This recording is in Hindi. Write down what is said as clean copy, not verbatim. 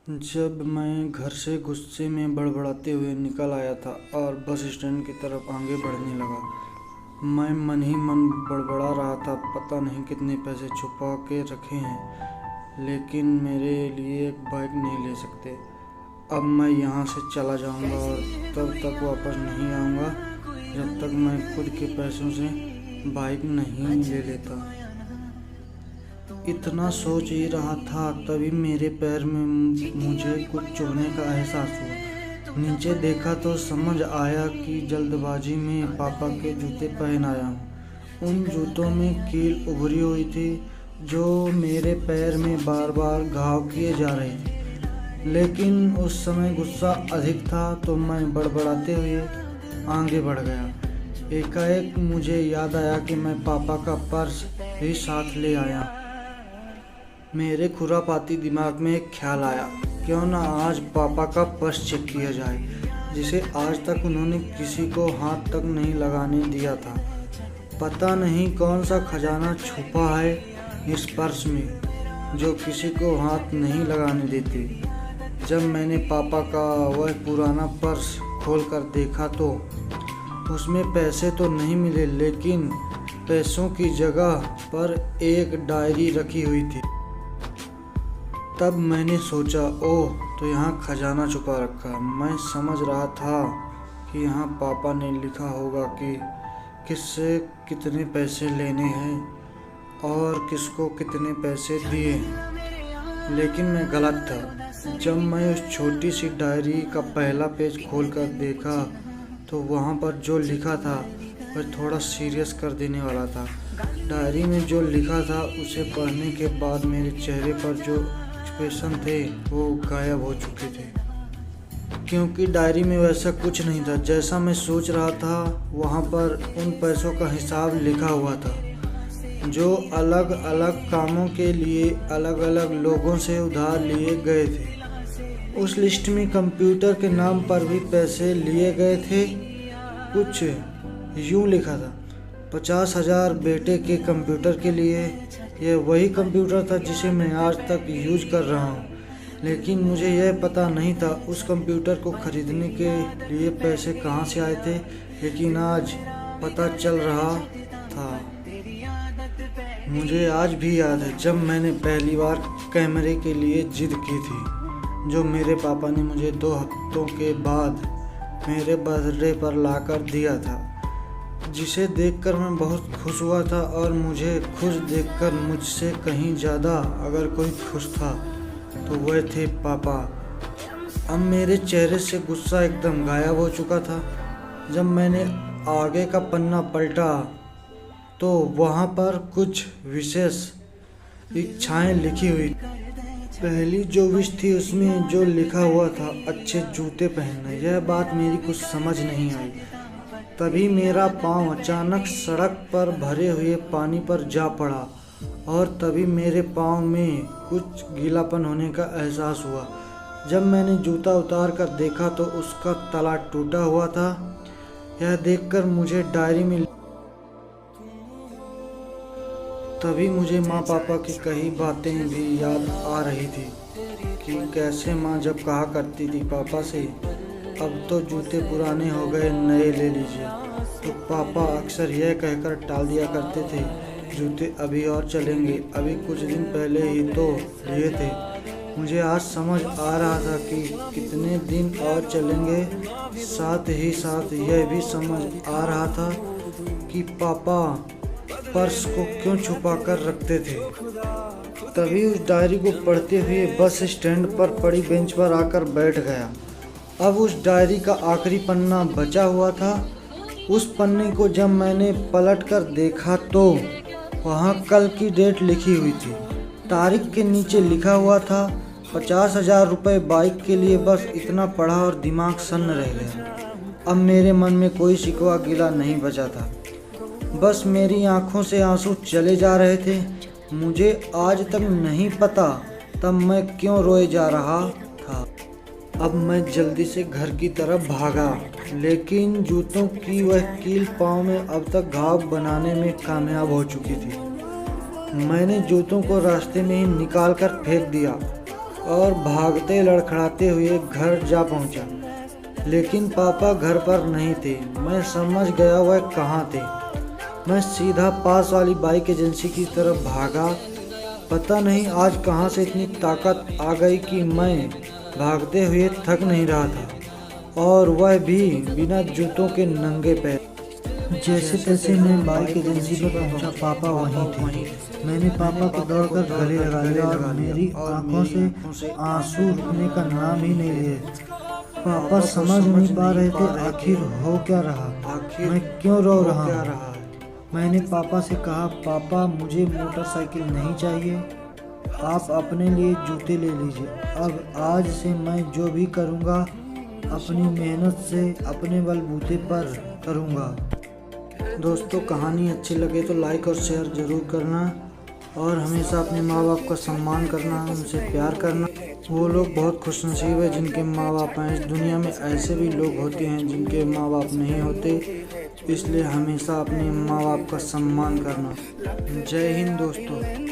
जब मैं घर से गुस्से में बड़बड़ाते हुए निकल आया था और बस स्टैंड की तरफ आगे बढ़ने लगा, मैं मन ही मन बड़बड़ा रहा था, पता नहीं कितने पैसे छुपा के रखे हैं, लेकिन मेरे लिए एक बाइक नहीं ले सकते। अब मैं यहाँ से चला जाऊँगा और तब तक वापस नहीं आऊँगा जब तक मैं खुद के पैसों से बाइक नहीं ले लेता। इतना सोच ही रहा था, तभी मेरे पैर में मुझे कुछ चुभने का एहसास हुआ। नीचे देखा तो समझ आया कि जल्दबाजी में पापा के जूते पहन आया हूँ। उन जूतों में कील उभरी हुई थी जो मेरे पैर में बार बार घाव किए जा रहे थे, लेकिन उस समय गुस्सा अधिक था तो मैं बड़बड़ाते हुए आगे बढ़ गया। एकाएक मुझे याद आया कि मैं पापा का पर्स भी साथ ले आया। मेरे खुरापाती दिमाग में एक ख्याल आया, क्यों ना आज पापा का पर्स चेक किया जाए, जिसे आज तक उन्होंने किसी को हाथ तक नहीं लगाने दिया था। पता नहीं कौन सा खजाना छुपा है इस पर्स में जो किसी को हाथ नहीं लगाने देते। जब मैंने पापा का वह पुराना पर्स खोलकर देखा तो उसमें पैसे तो नहीं मिले, लेकिन पैसों की जगह पर एक डायरी रखी हुई थी। तब मैंने सोचा, ओह, तो यहाँ खजाना छुपा रखा। मैं समझ रहा था कि यहाँ पापा ने लिखा होगा कि किससे कितने पैसे लेने हैं और किसको कितने पैसे दिए, लेकिन मैं गलत था। जब मैं उस छोटी सी डायरी का पहला पेज खोलकर देखा तो वहाँ पर जो लिखा था वह थोड़ा सीरियस कर देने वाला था। डायरी में जो लिखा था उसे पढ़ने के बाद मेरे चेहरे पर जो एक्सप्रेशन थे वो गायब हो चुके थे, क्योंकि डायरी में वैसा कुछ नहीं था जैसा मैं सोच रहा था। वहाँ पर उन पैसों का हिसाब लिखा हुआ था जो अलग अलग कामों के लिए अलग अलग लोगों से उधार लिए गए थे। उस लिस्ट में कंप्यूटर के नाम पर भी पैसे लिए गए थे। कुछ यूँ लिखा था, 50,000 बेटे के कंप्यूटर के लिए। यह वही कंप्यूटर था जिसे मैं आज तक यूज कर रहा हूँ, लेकिन मुझे यह पता नहीं था उस कंप्यूटर को खरीदने के लिए पैसे कहाँ से आए थे। लेकिन आज पता चल रहा था। मुझे आज भी याद है जब मैंने पहली बार कैमरे के लिए जिद की थी, जो मेरे पापा ने मुझे 2 हफ्तों के बाद मेरे बर्थडे पर लाकर दिया था, जिसे देखकर मैं बहुत खुश हुआ था। और मुझे खुश देखकर मुझसे कहीं ज़्यादा अगर कोई खुश था तो वह थे पापा। अब मेरे चेहरे से गुस्सा एकदम गायब हो चुका था। जब मैंने आगे का पन्ना पलटा तो वहाँ पर कुछ विशेष इच्छाएं लिखी हुई। पहली जो विश थी उसमें जो लिखा हुआ था, अच्छे जूते पहनना। यह बात मेरी कुछ समझ नहीं आई। तभी मेरा पाँव अचानक सड़क पर भरे हुए पानी पर जा पड़ा और तभी मेरे पाँव में कुछ गीलापन होने का एहसास हुआ। जब मैंने जूता उतार कर देखा तो उसका तला टूटा हुआ था। यह देखकर मुझे डायरी में तभी मुझे माँ पापा की कही बातें भी याद आ रही थी कि कैसे माँ जब कहा करती थी पापा से, अब तो जूते पुराने हो गए, नए ले लीजिए, तो पापा अक्सर यह कहकर टाल दिया करते थे, जूते अभी और चलेंगे, अभी कुछ दिन पहले ही तो लिए थे। मुझे आज समझ आ रहा था कि कितने दिन और चलेंगे। साथ ही साथ यह भी समझ आ रहा था कि पापा पर्स को क्यों छुपा कर रखते थे। तभी उस डायरी को पढ़ते हुए बस स्टैंड पर पड़ी बेंच पर आकर बैठ गया। अब उस डायरी का आखिरी पन्ना बचा हुआ था। उस पन्ने को जब मैंने पलट कर देखा तो वहाँ कल की डेट लिखी हुई थी। तारीख के नीचे लिखा हुआ था 50,000 रुपये बाइक के लिए। बस इतना पढ़ा और दिमाग सन्न रह गया। अब मेरे मन में कोई शिकवा गिला नहीं बचा था, बस मेरी आंखों से आंसू चले जा रहे थे। मुझे आज तक नहीं पता तब मैं क्यों रोए जा रहा था। अब मैं जल्दी से घर की तरफ भागा, लेकिन जूतों की वह कील पाँव में अब तक घाव बनाने में कामयाब हो चुकी थी। मैंने जूतों को रास्ते में ही निकाल कर फेंक दिया और भागते लड़खड़ाते हुए घर जा पहुंचा। लेकिन पापा घर पर नहीं थे। मैं समझ गया वह कहाँ थे। मैं सीधा पास वाली बाइक एजेंसी की तरफ भागा। पता नहीं आज कहाँ से इतनी ताकत आ गई कि मैं भागते हुए थक नहीं रहा था, और वह भी बिना जूतों के नंगे पैर। जैसे तैसे मैं बाइक एजेंसी पर पहुंचा। पापा वहीं थे। मैंने पापा को दौड़कर गले लगा लिया और मेरी आंखों से आंसू रुकने का नाम ही नहीं लिए। पापा समझ नहीं पा रहे थे आखिर हो क्या रहा, मैं क्यों रो रहा हूँ। मैंने पापा से कहा, पापा मुझे मोटरसाइकिल नहीं चाहिए, आप अपने लिए जूते ले लीजिए। अब आज से मैं जो भी करूँगा अपनी मेहनत से अपने बलबूते पर करूँगा। दोस्तों, कहानी अच्छी लगे तो लाइक और शेयर ज़रूर करना, और हमेशा अपने माँ बाप का सम्मान करना, उनसे प्यार करना। वो लोग बहुत खुशनसीब है जिनके माँ बाप हैं। इस दुनिया में ऐसे भी लोग होते हैं जिनके माँ बाप नहीं होते, इसलिए हमेशा अपने माँ बाप का सम्मान करना। जय हिंद दोस्तों।